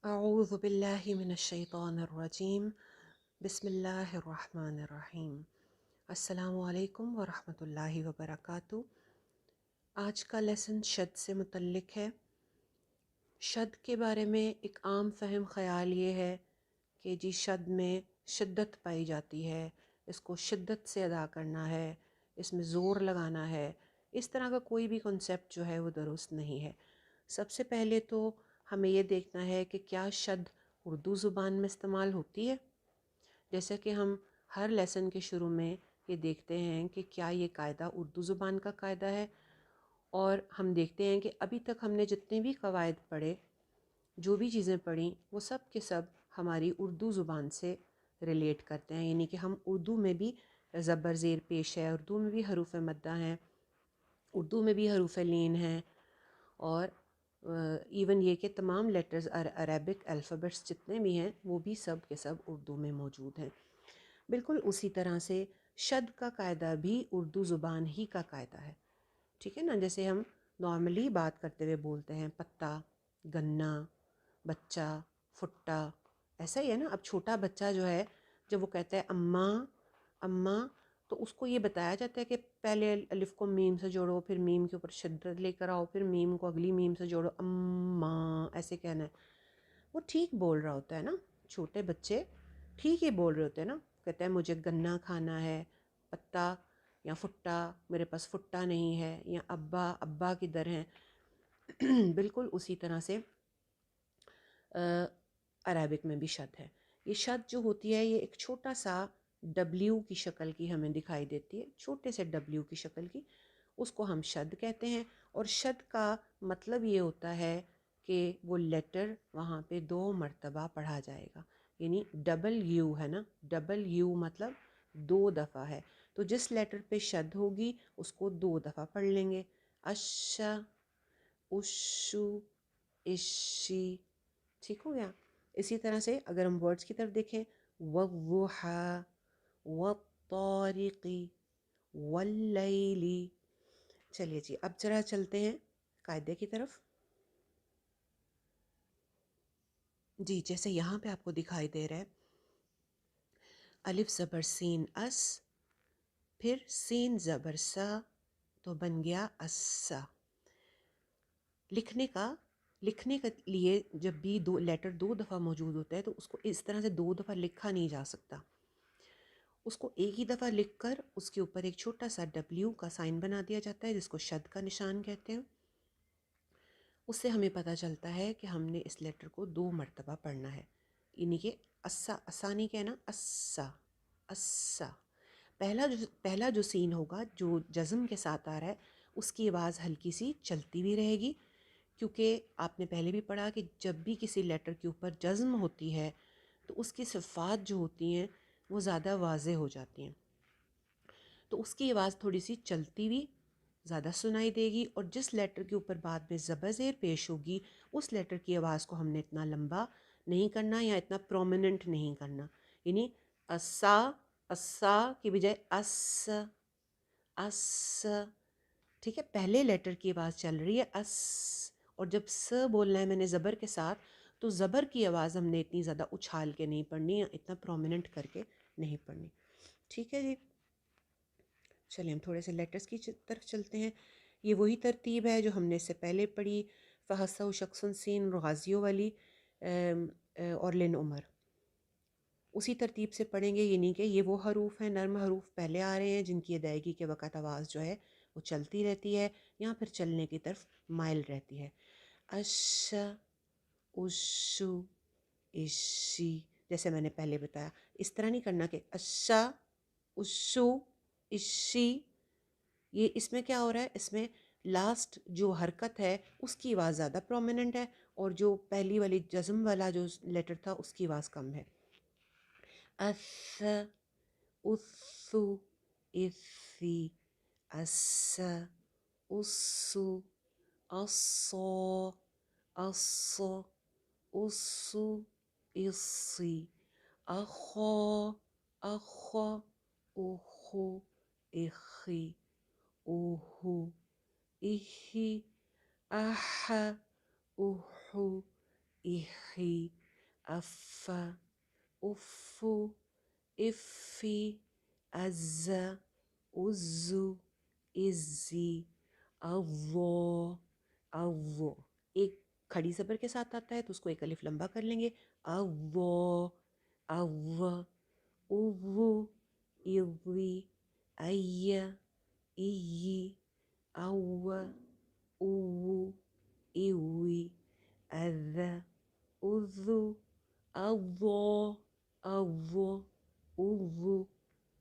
اعوذ باللہ من الشیطان الرجیم بسم اللہ الرحمن الرحیم۔ السلام علیکم ورحمۃ اللہ وبرکاتہ۔ آج کا لیسن شد سے متعلق ہے۔ شد کے بارے میں ایک عام فہم خیال یہ ہے کہ جی شد میں شدت پائی جاتی ہے، اس کو شدت سے ادا کرنا ہے، اس میں زور لگانا ہے۔ اس طرح کا کوئی بھی کنسیپٹ جو ہے وہ درست نہیں ہے۔ سب سے پہلے تو ہمیں یہ دیکھنا ہے کہ کیا شد اردو زبان میں استعمال ہوتی ہے۔ جیسا کہ ہم ہر لیسن کے شروع میں یہ دیکھتے ہیں کہ کیا یہ قاعدہ اردو زبان کا قاعدہ ہے، اور ہم دیکھتے ہیں کہ ابھی تک ہم نے جتنے بھی قواعد پڑھے، جو بھی چیزیں پڑھیں، وہ سب کے سب ہماری اردو زبان سے ریلیٹ کرتے ہیں، یعنی کہ ہم اردو میں بھی زبر زیر پیش ہے، اردو میں بھی حروف مدہ ہیں، اردو میں بھی حروف لین ہیں، اور ایون یہ کہ تمام لیٹرز عربک الفابیٹس جتنے بھی ہیں وہ بھی سب کے سب اردو میں موجود ہیں۔ بالکل اسی طرح سے شد کا قاعدہ بھی اردو زبان ہی کا قاعدہ ہے، ٹھیک ہے نا۔ جیسے ہم نارملی بات کرتے ہوئے بولتے ہیں پتا، گنا، بچہ، پھٹا، ایسا ہی ہے نا۔ اب چھوٹا بچہ جو ہے جب وہ کہتا ہے اماں اماں، تو اس کو یہ بتایا جاتا ہے کہ پہلے الف کو میم سے جوڑو، پھر میم کے اوپر شدت لے کر آؤ، پھر میم کو اگلی میم سے جوڑو، اماں ایسے کہنا ہے۔ وہ ٹھیک بول رہا ہوتا ہے نا، چھوٹے بچے ٹھیک ہی بول رہے ہوتے ہیں نا۔ کہتا ہے مجھے گنا کھانا ہے، پتا یا پھٹا، میرے پاس پھٹا نہیں ہے، یا ابا ابا کدھر ہیں۔ بالکل اسی طرح سے عربک میں بھی شد ہے۔ یہ شد جو ہوتی ہے یہ ایک چھوٹا سا ڈبلیو کی شکل کی ہمیں دکھائی دیتی ہے، چھوٹے سے ڈبلیو کی شکل کی، اس کو ہم شد کہتے ہیں۔ اور شد کا مطلب یہ ہوتا ہے کہ وہ لیٹر وہاں پہ 2 مرتبہ پڑھا جائے گا، یعنی ڈبل یو ہے نا، ڈبل یو مطلب 2 دفعہ ہے، تو جس لیٹر پہ شد ہوگی اس کو 2 دفعہ پڑھ لیں گے۔ اشا، اشو، اشی، ٹھیک ہو گیا۔ اسی طرح سے اگر ہم ورڈز کی طرف دیکھیں، والضحى والطارق واللیل۔ چلیے جی اب ذرا چلتے ہیں قاعدے کی طرف۔ جی جیسے یہاں پہ آپ کو دکھائی دے رہا ہے، الف زبر سین اس، پھر سین زبر سا، تو بن گیا اسا۔ لکھنے کے لیے جب بھی لیٹر 2 دفعہ موجود ہوتا ہے تو اس کو اس طرح سے 2 دفعہ لکھا نہیں جا سکتا، اس کو ایک ہی دفعہ لکھ کر اس کے اوپر ایک چھوٹا سا ڈبلیو کا سائن بنا دیا جاتا ہے، جس کو شد کا نشان کہتے ہیں۔ اس سے ہمیں پتہ چلتا ہے کہ ہم نے اس لیٹر کو 2 مرتبہ پڑھنا ہے، یعنی کہ اسا، اسا نہیں کہنا، اسا، اسا۔ پہلا جو سین ہوگا جو جزم کے ساتھ آ رہا ہے، اس کی آواز ہلکی سی چلتی بھی رہے گی، کیونکہ آپ نے پہلے بھی پڑھا کہ جب بھی کسی لیٹر کے اوپر جزم ہوتی ہے تو اس کی صفات جو ہوتی ہیں وہ زیادہ واضح ہو جاتی ہیں، تو اس کی آواز تھوڑی سی چلتی بھی زیادہ سنائی دے گی۔ اور جس لیٹر کے اوپر بعد میں زبر زیر پیش ہوگی اس لیٹر کی آواز کو ہم نے اتنا لمبا نہیں کرنا یا اتنا پرومیننٹ نہیں کرنا، یعنی اسا، اسا کی بجائے اس، اس، ٹھیک ہے۔ پہلے لیٹر کی آواز چل رہی ہے اس، اور جب س بولنا ہے میں نے زبر کے ساتھ، تو زبر کی آواز ہم نے اتنی زیادہ اچھال کے نہیں پڑھنی یا اتنا پرومیننٹ کر کے نہیں پڑھنی، ٹھیک ہے جی۔ چلیں ہم تھوڑے سے لیٹرز کی طرف چلتے ہیں۔ یہ وہی ترتیب ہے جو ہم نے اس سے پہلے پڑھی، فحسہ شخص سین غازیوں والی اور لن عمر، اسی ترتیب سے پڑھیں گے، یعنی کہ یہ وہ حروف ہیں، نرم حروف پہلے آ رہے ہیں جن کی ادائیگی کے وقت آواز جو ہے وہ چلتی رہتی ہے یا پھر چلنے کی طرف مائل رہتی ہے۔ اش، اشو، اشی، جیسے میں نے پہلے بتایا، اس طرح نہیں کرنا کہ اشا، اشو، اشی۔ یہ اس میں کیا ہو رہا ہے، اس میں لاسٹ جو حرکت ہے اس کی آواز زیادہ پرومیننٹ ہے، اور جو پہلی والی جزم والا جو لیٹر تھا اس کی آواز کم ہے۔ اث، اثو، اثی، اس، اسو، اصو، اصو، اسو، اصی، اخو، اخو، اخو، اخی، اوہو، اہی، اح، اوہو، اح، أخي أف أف إفي أز أز إزي أضو أضو. ایک کھڑی زبر کے ساتھ آتا ہے تو اس کو ایک الف لمبا کر لیں گے. أضو أض أضو إضي أي إي أو أو إوي أذ أذ أضو أض أض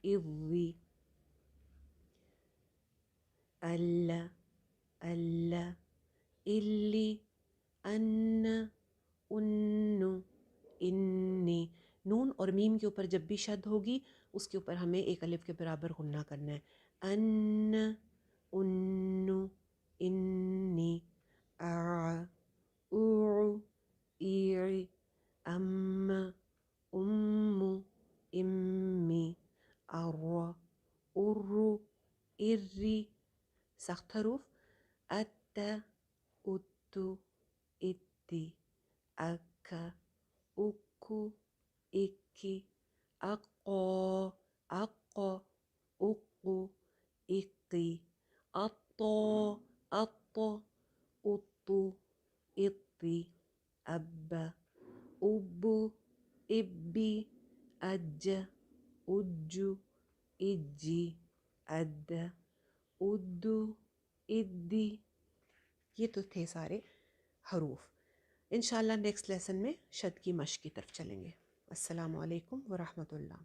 إضي ألا ألا إلي أن أن انی. نون اور میم کے اوپر جب بھی شد ہوگی اس کے اوپر ہمیں ایک الف کے برابر غنہ کرنا ہے. ان ان انی اع او ای ام ام امی ار ار اری. سخت حروف ات ات اتی اک اکو اکی اقا اق اقو اقی اطا اط اطو اطی اب اب ابی اج اجو اجی اد ادو ادی. یہ تو تھے سارے حروف. انشاءاللہ نیکسٹ لیسن میں شد کی مشق کی طرف چلیں گے. السلام علیکم ورحمۃ اللہ.